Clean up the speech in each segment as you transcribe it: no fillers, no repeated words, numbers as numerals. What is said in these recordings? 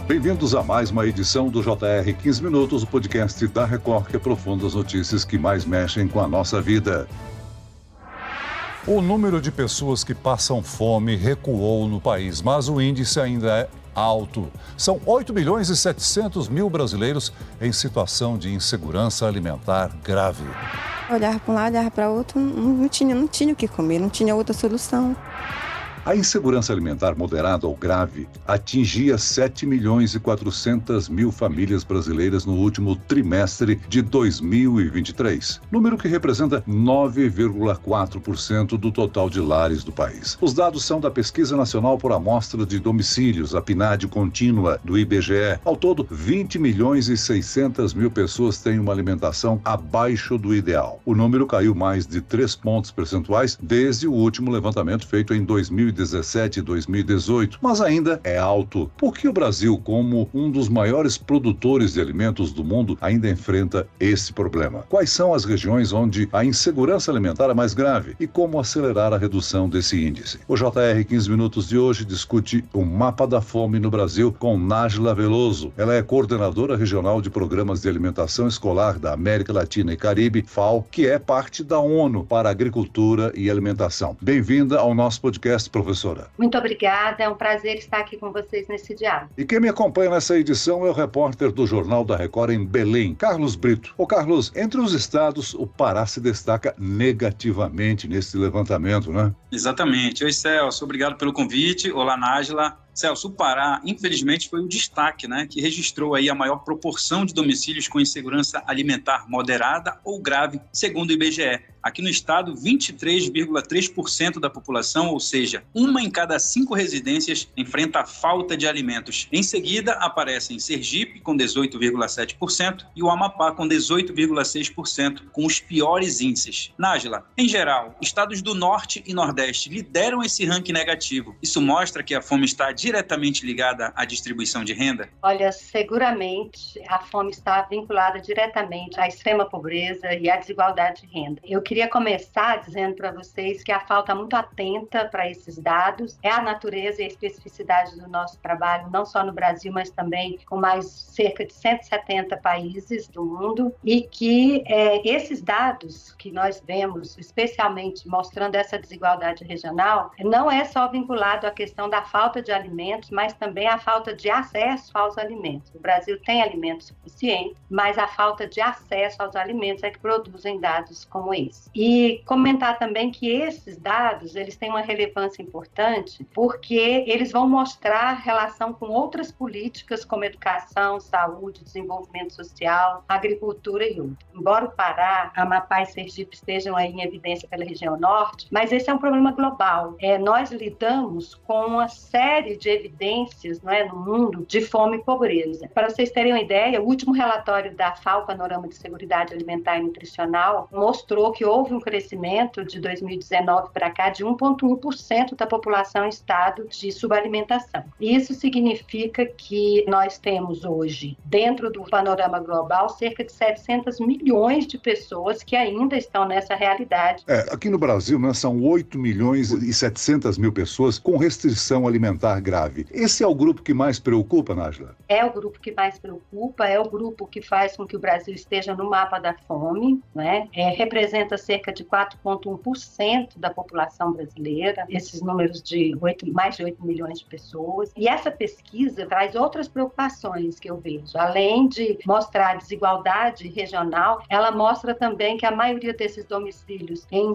Bem-vindos a mais uma edição do JR 15 Minutos, o podcast da Record que aprofunda as notícias que mais mexem com a nossa vida. O número de pessoas que passam fome recuou no país, mas o índice ainda é alto. São 8 milhões e 700 mil brasileiros em situação de insegurança alimentar grave. Olhava para um lado, olhava para outro, não tinha o que comer, não tinha outra solução. A insegurança alimentar moderada ou grave atingia 7 milhões e 400 mil famílias brasileiras no último trimestre de 2023, número que representa 9,4% do total de lares do país. Os dados são da Pesquisa Nacional por Amostra de Domicílios, a PNAD contínua do IBGE. Ao todo, 20 milhões e 600 mil pessoas têm uma alimentação abaixo do ideal. O número caiu mais de 3 pontos percentuais desde o último levantamento feito em 2017 e 2018, mas ainda é alto, porque o Brasil, como um dos maiores produtores de alimentos do mundo, ainda enfrenta esse problema. Quais são as regiões onde a insegurança alimentar é mais grave e como acelerar a redução desse índice? O JR 15 Minutos de hoje discute o mapa da fome no Brasil com Nájila Veloso. Ela é coordenadora regional de programas de alimentação escolar da América Latina e Caribe, FAO, que é parte da ONU para Agricultura e Alimentação. Bem-vinda ao nosso podcast, professora. Muito obrigada, é um prazer estar aqui com vocês nesse diálogo. E quem me acompanha nessa edição é o repórter do Jornal da Record em Belém, Carlos Brito. Ô Carlos, entre os estados, o Pará se destaca negativamente nesse levantamento, né? Exatamente. Oi, Celso, obrigado pelo convite. Olá, Nájila. Celso, o Pará, infelizmente, foi um destaque, que registrou aí a maior proporção de domicílios com insegurança alimentar moderada ou grave, segundo o IBGE. Aqui no estado, 23,3% da população, ou seja, 1 em cada 5 residências, enfrenta a falta de alimentos. Em seguida, aparecem Sergipe, com 18,7%, e o Amapá, com 18,6%, com os piores índices. Nájila, em geral, estados do Norte e Nordeste lideram esse ranking negativo. Isso mostra que a fome está diretamente ligada à distribuição de renda? Olha, seguramente a fome está vinculada diretamente à extrema pobreza e à desigualdade de renda. Eu queria começar dizendo para vocês que a FAO está muito atenta para esses dados. É a natureza e a especificidade do nosso trabalho, não só no Brasil, mas também com mais cerca de 170 países do mundo, e que esses dados que nós vemos, especialmente mostrando essa desigualdade regional, não é só vinculado à questão da falta de alimentos, mas também a falta de acesso aos alimentos. O Brasil tem alimentos suficientes, mas a falta de acesso aos alimentos é que produzem dados como esse. E comentar também que esses dados, eles têm uma relevância importante, porque eles vão mostrar a relação com outras políticas como educação, saúde, desenvolvimento social, agricultura e outros. Embora o Pará, Amapá e Sergipe estejam aí em evidência pela região norte, mas esse é um problema global. Nós lidamos com uma série de evidências no mundo de fome e pobreza. Para vocês terem uma ideia, o último relatório da FAO, Panorama de Seguridade Alimentar e Nutricional, mostrou que houve um crescimento de 2019 para cá de 1,1% da população em estado de subalimentação. Isso significa que nós temos hoje, dentro do panorama global, cerca de 700 milhões de pessoas que ainda estão nessa realidade. Aqui no Brasil, são 8 milhões e 700 mil pessoas com restrição alimentar grave. Esse é o grupo que mais preocupa, Nájila? É o grupo que mais preocupa, é o grupo que faz com que o Brasil esteja no mapa da fome, representa cerca de 4,1% da população brasileira, esses números de mais de 8 milhões de pessoas. E essa pesquisa traz outras preocupações que eu vejo. Além de mostrar a desigualdade regional, ela mostra também que a maioria desses domicílios em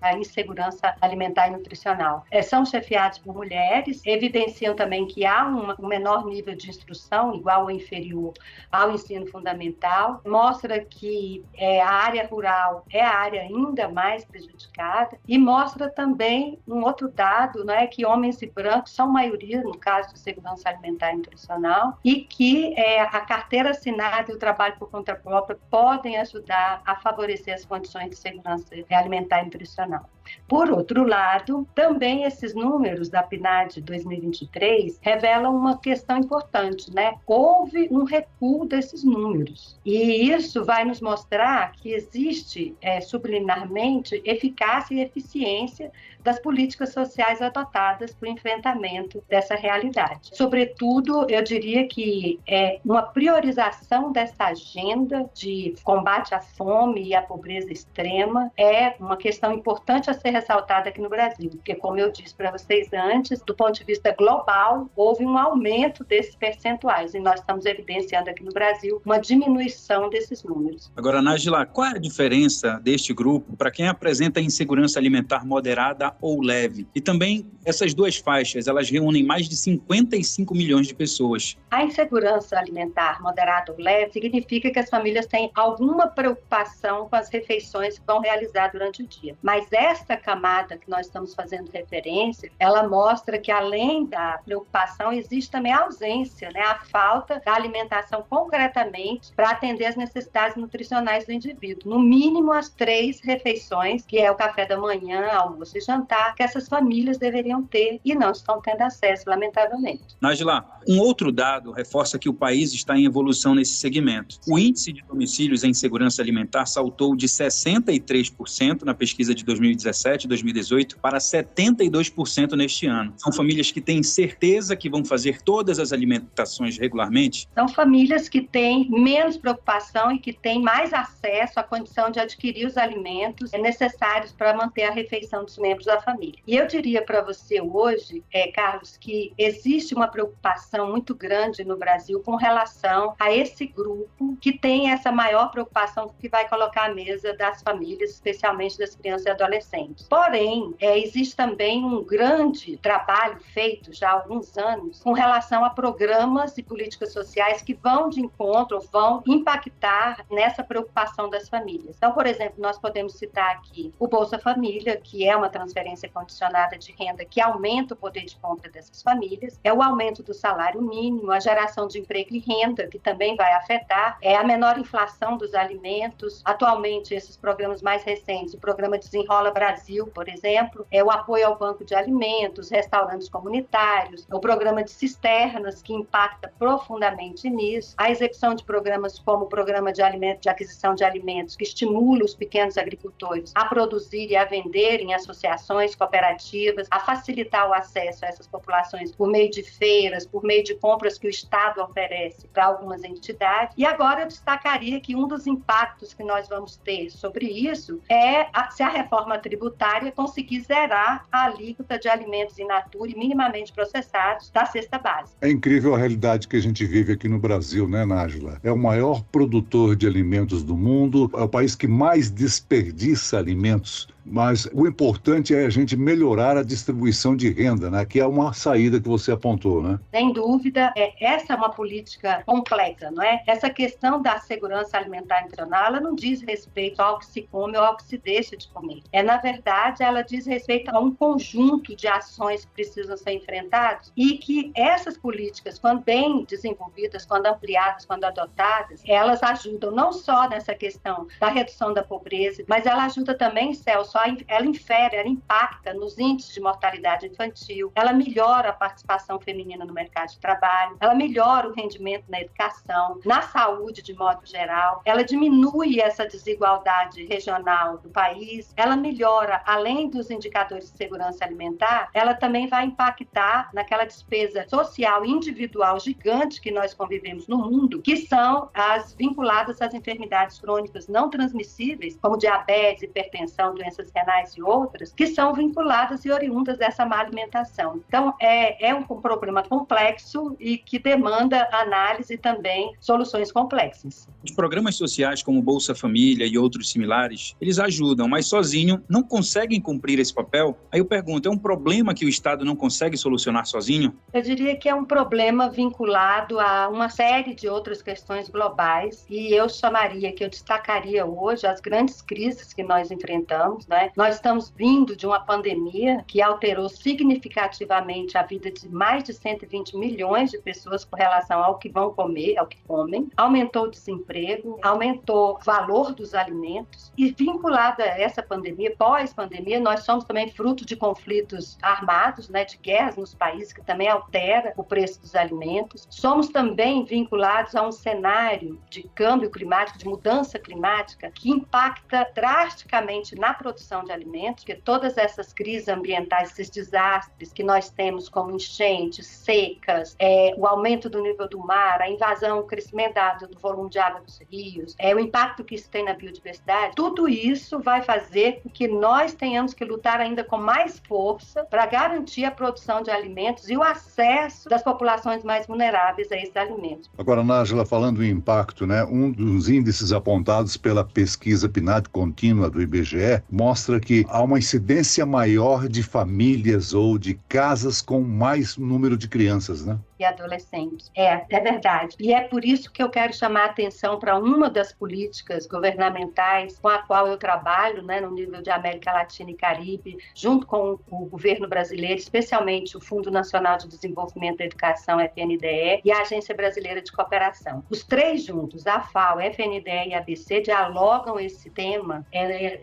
a insegurança alimentar e nutricional são chefiados por mulheres, evidenciam também que há um menor nível de instrução, igual ou inferior ao ensino fundamental, mostra que a área rural é a área ainda mais prejudicada, e mostra também um outro dado, que homens e brancos são maioria no caso de segurança alimentar e nutricional, e que a carteira assinada e o trabalho por conta própria podem ajudar a favorecer as condições de segurança alimentar e nutricional. Por outro lado, também esses números da PNAD 2023 revelam uma questão importante, Houve um recuo desses números. E isso vai nos mostrar que existe, subliminarmente, eficácia e eficiência das políticas sociais adotadas para o enfrentamento dessa realidade. Sobretudo, eu diria que uma priorização dessa agenda de combate à fome e à pobreza extrema é uma questão importante a ser ressaltada aqui no Brasil, porque, como eu disse para vocês antes, do ponto de vista global, houve um aumento desses percentuais e nós estamos evidenciando aqui no Brasil uma diminuição desses números. Agora, Nájila, qual é a diferença deste grupo para quem apresenta insegurança alimentar moderada ou leve? E também, essas duas faixas, elas reúnem mais de 55 milhões de pessoas. A insegurança alimentar moderada ou leve significa que as famílias têm alguma preocupação com as refeições que vão realizar durante o dia. Mas essa camada que nós estamos fazendo referência, ela mostra que, além da preocupação, existe também a ausência, a falta da alimentação concretamente para atender as necessidades nutricionais do indivíduo. No mínimo, as 3 refeições, que é o café da manhã, almoço e jantar, que essas famílias deveriam ter e não estão tendo acesso, lamentavelmente. Nájila, um outro dado reforça que o país está em evolução nesse segmento. O índice de domicílios em segurança alimentar saltou de 63% na pesquisa de 2017 e 2018 para 72% neste ano. São famílias que têm certeza que vão fazer todas as alimentações regularmente? São famílias que têm menos preocupação e que têm mais acesso à condição de adquirir os alimentos necessários para manter a refeição dos membros da família. E eu diria para você hoje, Carlos, que existe uma preocupação muito grande no Brasil com relação a esse grupo que tem essa maior preocupação que vai colocar à mesa das famílias, especialmente das crianças e adolescentes. Porém, existe também um grande trabalho feito já há alguns anos com relação a programas e políticas sociais que vão de encontro ou vão impactar nessa preocupação das famílias. Então, por exemplo, nós podemos citar aqui o Bolsa Família, que é uma transferência condicionada de renda que aumenta o poder de compra dessas famílias, é o aumento do salário mínimo, a geração de emprego e renda, que também vai afetar, a menor inflação dos alimentos. Atualmente, esses programas mais recentes, o programa Desenrola Brasil, por exemplo, o apoio ao banco de alimentos, restaurantes comunitários, o programa de cisternas, que impacta profundamente nisso, a execução de programas como o programa de aquisição de alimentos, que estimula os pequenos agricultores a produzir e a vender em associações cooperativas, a facilitar o acesso a essas populações por meio de feiras, por meio de compras que o Estado oferece para algumas entidades. E agora eu destacaria que um dos impactos que nós vamos ter sobre isso se a reforma tributária conseguir zerar a alíquota de alimentos in natura e minimamente processados da cesta básica. É incrível a realidade que a gente vive aqui no Brasil, né, Nájila? É o maior produtor de alimentos do mundo, é o país que mais desperdiça alimentos, mas o importante é a gente melhorar a distribuição de renda, né? Que é uma saída que você apontou, né? Sem dúvida, essa é uma política complexa, não é? Essa questão da segurança alimentar nutricional, ela não diz respeito ao que se come ou ao que se deixa de comer. Na verdade, ela diz respeito a um conjunto de ações que precisam ser enfrentadas e que essas políticas, quando bem desenvolvidas, quando ampliadas, quando adotadas, elas ajudam não só nessa questão da redução da pobreza, mas ela ajuda também, Celso, ela impacta nos índices de mortalidade infantil, ela melhora a participação feminina no mercado de trabalho, ela melhora o rendimento na educação, na saúde de modo geral, ela diminui essa desigualdade regional do país, ela melhora, além dos indicadores de segurança alimentar, ela também vai impactar naquela despesa social individual gigante que nós convivemos no mundo, que são as vinculadas às enfermidades crônicas não transmissíveis, como diabetes, hipertensão, doenças renais e outras, que são vinculadas e oriundas dessa má alimentação. Então, é um problema complexo e que demanda análise e também soluções complexas. Os programas sociais como Bolsa Família e outros similares, eles ajudam, mas sozinho não conseguem cumprir esse papel. Aí eu pergunto, é um problema que o Estado não consegue solucionar sozinho? Eu diria que é um problema vinculado a uma série de outras questões globais e eu destacaria hoje as grandes crises que nós enfrentamos, né? Nós estamos vindo de uma pandemia que alterou significativamente a vida de mais de 120 milhões de pessoas com relação ao que vão comer, ao que comem, aumentou o desemprego, aumentou o valor dos alimentos e vinculado a essa pandemia, pós-pandemia, nós somos também fruto de conflitos armados, né, de guerras nos países que também altera o preço dos alimentos. Somos também vinculados a um cenário de câmbio climático, de mudança climática, que impacta drasticamente na produção produção de alimentos, porque todas essas crises ambientais, esses desastres que nós temos como enchentes, secas, o aumento do nível do mar, a invasão, o crescimento do volume de água dos rios, o impacto que isso tem na biodiversidade, tudo isso vai fazer com que nós tenhamos que lutar ainda com mais força para garantir a produção de alimentos e o acesso das populações mais vulneráveis a esses alimentos. Agora, Nájila, falando em impacto, né, um dos índices apontados pela pesquisa PNAD contínua do IBGE mostra que há uma incidência maior de famílias ou de casas com mais número de crianças, né? E adolescentes. É verdade. E é por isso que eu quero chamar a atenção para uma das políticas governamentais com a qual eu trabalho, né, no nível de América Latina e Caribe, junto com o governo brasileiro, especialmente o Fundo Nacional de Desenvolvimento da Educação, FNDE, e a Agência Brasileira de Cooperação. Os três juntos, a FAO, FNDE e a ABC, dialogam esse tema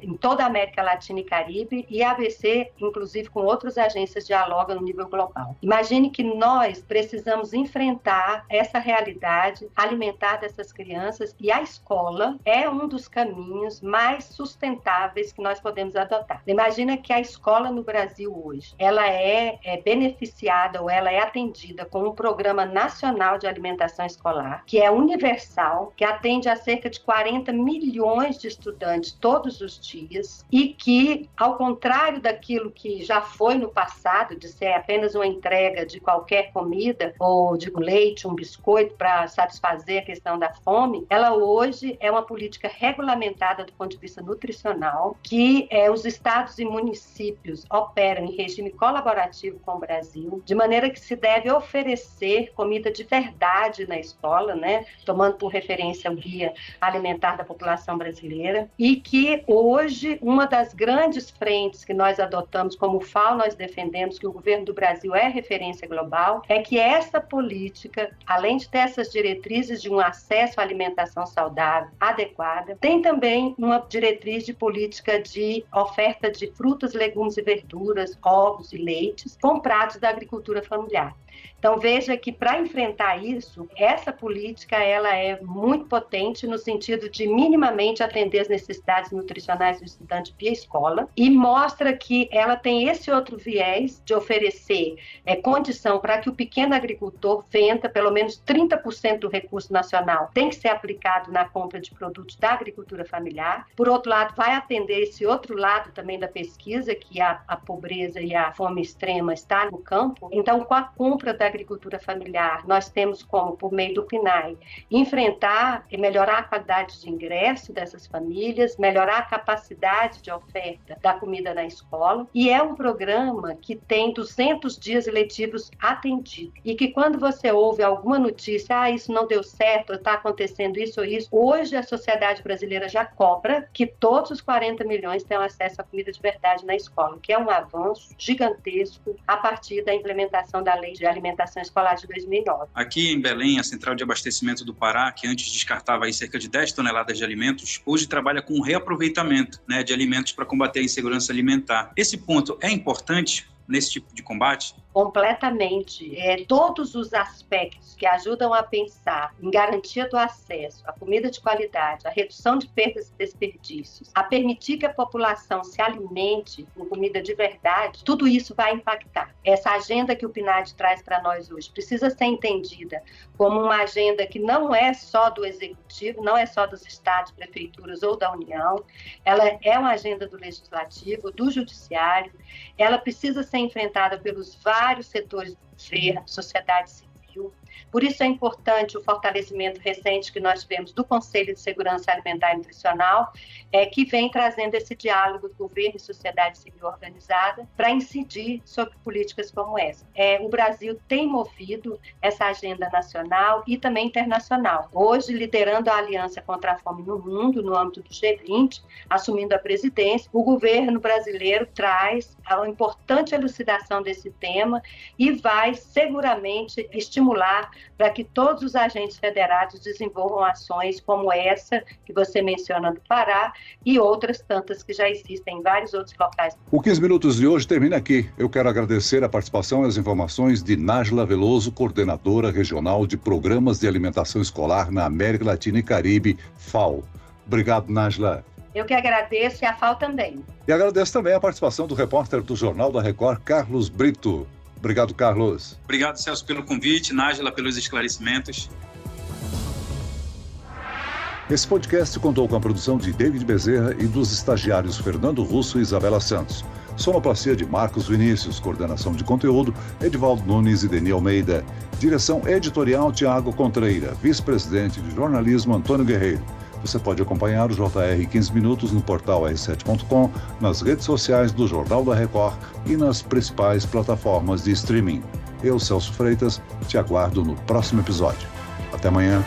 em toda a América Latina e Caribe, e a ABC, inclusive com outras agências, dialoga no nível global. Imagine que nós precisamos enfrentar essa realidade alimentar dessas crianças, e a escola é um dos caminhos mais sustentáveis que nós podemos adotar. Imagina que a escola no Brasil hoje, ela é beneficiada ou ela é atendida com um programa nacional de alimentação escolar, que é universal, que atende a cerca de 40 milhões de estudantes todos os dias, e que, ao contrário daquilo que já foi no passado, de ser apenas uma entrega de qualquer comida, ou de um leite, um biscoito para satisfazer a questão da fome, ela hoje é uma política regulamentada do ponto de vista nutricional, que os estados e municípios operam em regime colaborativo com o Brasil, de maneira que se deve oferecer comida de verdade na escola, né, tomando por referência o Guia Alimentar da População Brasileira, e que hoje uma das grandes frentes que nós adotamos como FAO, nós defendemos que o governo do Brasil é referência global, é que essa política, além de ter essas diretrizes de um acesso à alimentação saudável, adequada, tem também uma diretriz de política de oferta de frutas, legumes e verduras, ovos e leites, comprados da agricultura familiar. Então, veja que para enfrentar isso, essa política ela é muito potente no sentido de minimamente atender as necessidades nutricionais do estudante via escola, e mostra que ela tem esse outro viés de oferecer condição para que o pequeno agricultor venda pelo menos 30% do recurso nacional tem que ser aplicado na compra de produtos da agricultura familiar. Por outro lado, vai atender esse outro lado também da pesquisa, que a pobreza e a fome extrema está no campo. Então, com a compra da agricultura familiar, nós temos como, por meio do PNAE, enfrentar e melhorar a qualidade de ingresso dessas famílias, melhorar a capacidade de oferta da comida na escola, e é um programa que tem 200 dias letivos atendidos, e que quando você ouve alguma notícia, isso não deu certo, está acontecendo isso ou isso, hoje a sociedade brasileira já cobra que todos os 40 milhões tenham acesso à comida de verdade na escola, que é um avanço gigantesco a partir da implementação da Lei de Alimentação Escolar de 2009. Aqui em Belém, a Central de Abastecimento do Pará, que antes descartava aí cerca de 10 toneladas de alimentos, hoje trabalha com reaproveitamento, né, de alimentos para combater a insegurança alimentar. Esse ponto é importante nesse tipo de combate? Completamente. Todos os aspectos que ajudam a pensar em garantia do acesso à comida de qualidade, a redução de perdas e desperdícios, a permitir que a população se alimente com comida de verdade, tudo isso vai impactar. Essa agenda que o PNAD traz para nós hoje precisa ser entendida como uma agenda que não é só do Executivo, não é só dos estados, prefeituras ou da União, ela é uma agenda do Legislativo, do Judiciário, ela precisa ser enfrentada pelos vários setores do governo, sociedade civil. Por isso é importante o fortalecimento recente que nós tivemos do Conselho de Segurança Alimentar e Nutricional, que vem trazendo esse diálogo do governo e sociedade civil organizada para incidir sobre políticas como essa. O Brasil tem movido essa agenda nacional e também internacional. Hoje, liderando a Aliança contra a Fome no Mundo, no âmbito do G20, assumindo a presidência, o governo brasileiro traz uma importante elucidação desse tema e vai seguramente estimular para que todos os agentes federados desenvolvam ações como essa que você menciona do Pará e outras tantas que já existem em vários outros locais. O 15 Minutos de hoje termina aqui. Eu quero agradecer a participação e as informações de Nájila Veloso, coordenadora regional de Programas de Alimentação Escolar na América Latina e Caribe, FAO. Obrigado, Nájila. Eu que agradeço e a FAO também. E agradeço também a participação do repórter do Jornal da Record, Carlos Brito. Obrigado, Carlos. Obrigado, Celso, pelo convite, Nájila, pelos esclarecimentos. Esse podcast contou com a produção de David Bezerra e dos estagiários Fernando Russo e Isabela Santos. Sonoplastia de Marcos Vinícius, coordenação de conteúdo, Edivaldo Nunes e Deni Almeida. Direção editorial, Tiago Contreira. Vice-presidente de jornalismo, Antônio Guerreiro. Você pode acompanhar o JR 15 Minutos no portal r7.com, nas redes sociais do Jornal da Record e nas principais plataformas de streaming. Eu, Celso Freitas, te aguardo no próximo episódio. Até amanhã.